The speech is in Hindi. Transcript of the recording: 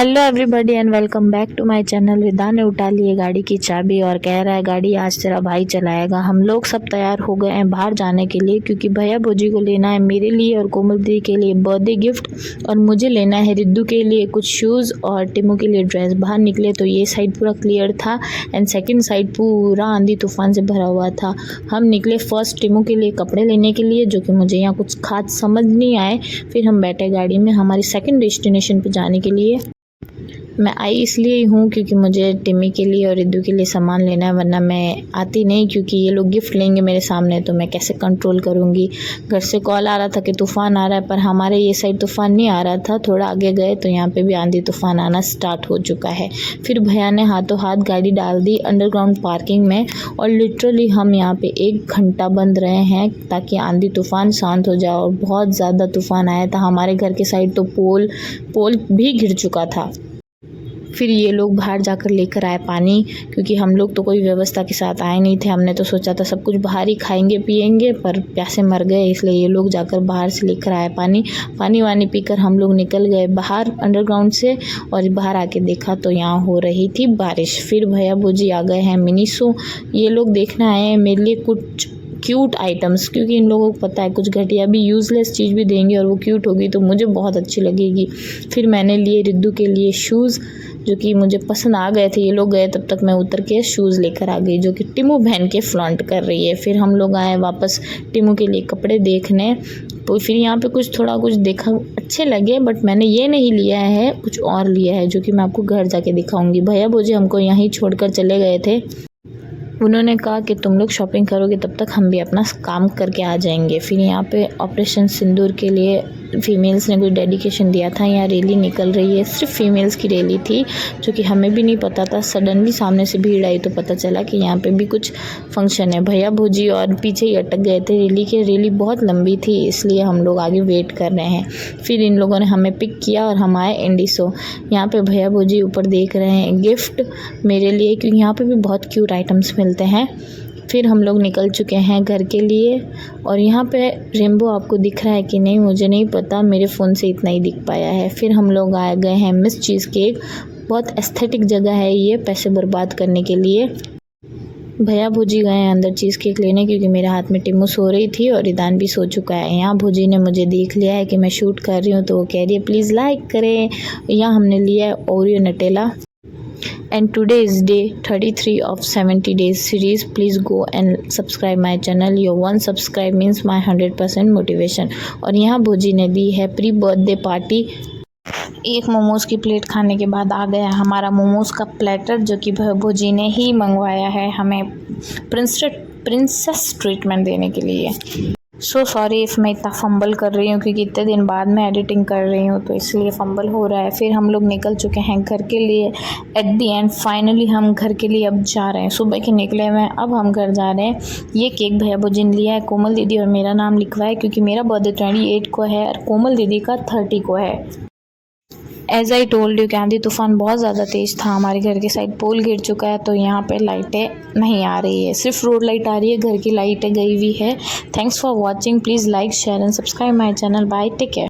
Hello everybody and welcome back to my channel. विदा ने उठा ली है गाड़ी की चाबी और कह रहा है गाड़ी आज तेरा भाई चलाएगा। हम लोग सब तैयार हो गए हैं बाहर जाने के लिए क्योंकि भैया भौजी को लेना है मेरे लिए और कोमल दी के लिए बर्थडे गिफ्ट और मुझे लेना है रिद्दू के लिए कुछ शूज़ और टिमू के लिए ड्रेस। बाहर निकले तो ये साइड पूरा क्लियर था एंड सेकेंड साइड पूरा आंधी तूफान से भरा हुआ था। हम निकले फर्स्ट टिमू के लिए कपड़े लेने के लिए जो कि मुझे यहाँ कुछ खास समझ नहीं आए। फिर हम बैठे गाड़ी में हमारी सेकेंड डेस्टिनेशन पर जाने के लिए। मैं आई इसलिए हूँ क्योंकि मुझे टिम्मी के लिए और रिद्दू के लिए सामान लेना है, वरना मैं आती नहीं क्योंकि ये लोग गिफ्ट लेंगे मेरे सामने तो मैं कैसे कंट्रोल करूँगी। घर से कॉल आ रहा था कि तूफ़ान आ रहा है, पर हमारे ये साइड तूफ़ान नहीं आ रहा था। थोड़ा आगे गए तो यहाँ पे भी आंधी तूफ़ान आना स्टार्ट हो चुका है। फिर भैया ने हाथों हाथ गाड़ी डाल दी अंडरग्राउंड पार्किंग में और लिटरली हम यहाँ पे 1 घंटा बंद रहे हैं ताकि आंधी तूफ़ान शांत हो जाए। और बहुत ज़्यादा तूफ़ान आया था हमारे घर के साइड तो पोल भी गिर चुका था। फिर ये लोग बाहर जाकर लेकर आए पानी क्योंकि हम लोग तो कोई व्यवस्था के साथ आए नहीं थे। हमने तो सोचा था सब कुछ बाहर ही खाएंगे पिएंगे, पर प्यासे मर गए, इसलिए ये लोग जाकर बाहर से लेकर आए पानी वानी पीकर हम लोग निकल गए बाहर अंडरग्राउंड से। और बाहर आके देखा तो यहाँ हो रही थी बारिश। फिर भैया भौजी आ गए हैं मिनीसो। ये लोग देखना आए हैं मेरे लिए कुछ क्यूट आइटम्स क्योंकि इन लोगों को पता है कुछ घटिया भी यूज़लेस चीज़ भी देंगे और वो क्यूट होगी तो मुझे बहुत अच्छी लगेगी। फिर मैंने लिए रिद्दू के लिए शूज़ जो कि मुझे पसंद आ गए थे। ये लोग गए तब तक मैं उतर के शूज़ लेकर आ गई जो कि टिमू बहन के फ्लॉन्ट कर रही है। फिर हम लोग आए वापस टिमू के लिए कपड़े देखने। तो फिर यहाँ पे थोड़ा कुछ देखा, अच्छे लगे, बट मैंने ये नहीं लिया है, कुछ और लिया है जो कि मैं आपको घर जाके दिखाऊंगी। भैया भौजी हमको यहीं छोड़कर चले गए थे। उन्होंने कहा कि तुम लोग शॉपिंग करोगे तब तक हम भी अपना काम करके आ जाएंगे। फिर यहाँ पे ऑपरेशन सिंदूर के लिए फीमेल्स ने कुछ डेडिकेशन दिया था। यहाँ रैली निकल रही है, सिर्फ फीमेल्स की रैली थी जो कि हमें भी नहीं पता था। सडनली सामने से भीड़ आई तो पता चला कि यहाँ पे भी कुछ फंक्शन है। भैया भौजी और पीछे ही अटक गए थे रैली के। रैली बहुत लंबी थी इसलिए हम लोग आगे वेट कर रहे हैं। फिर इन लोगों ने हमें पिक किया और हम आए इंडिसो। यहाँ पे भैया भौजी ऊपर देख रहे हैं गिफ्ट मेरे लिए क्योंकि यहाँ पे भी बहुत क्यूट आइटम्स मिलते हैं। फिर हम लोग निकल चुके हैं घर के लिए और यहाँ पे रेनबो आपको दिख रहा है कि नहीं मुझे नहीं पता, मेरे फ़ोन से इतना ही दिख पाया है। फिर हम लोग आ गए हैं मिस चीज़ केक। बहुत एस्थेटिक जगह है ये पैसे बर्बाद करने के लिए। भैया भौजी गए हैं अंदर चीज़ केक लेने क्योंकि मेरे हाथ में टिम्मू सो रही थी और ईदान भी सो चुका है। यहाँ भौजी ने मुझे देख लिया है कि मैं शूट कर रही हूँ तो वो कह रही है प्लीज़ लाइक करें। यहाँ हमने लिया है Oreo Nutella. And today is day 33 of 70 days series. Please go and subscribe my channel. Your one subscribe means my 100% motivation. और यहाँ भौजी ने दी है प्री बर्थडे पार्टी। एक मोमोज़ की प्लेट खाने के बाद आ गया हमारा मोमोज़ का प्लेटर जो कि भौजी ने ही मंगवाया है हमें प्रिंसेस ट्रीटमेंट देने के लिए। सो सॉरी इफ़ मैं इतना फंबल कर रही हूँ क्योंकि इतने दिन बाद मैं एडिटिंग कर रही हूँ तो इसलिए फंबल हो रहा है। फिर हम लोग निकल चुके हैं घर के लिए। एट दी एंड फाइनली हम घर के लिए अब जा रहे हैं। सुबह के निकले हुए हैं, अब हम घर जा रहे हैं। ये केक भैया भौजी ने लिया है, कोमल दीदी और मेरा नाम लिखवा है क्योंकि मेरा बर्थडे 28 को है और कोमल दीदी का 30 को है। एज आई टोल्ड यू कि आंधी तूफान बहुत ज़्यादा तेज़ था। हमारे घर के साइड पोल गिर चुका है तो यहाँ पे लाइटें नहीं आ रही है, सिर्फ रोड लाइट आ रही है, घर की लाइटें गई हुई है। Thanks for watching. Please like share and subscribe my channel. Bye, take care.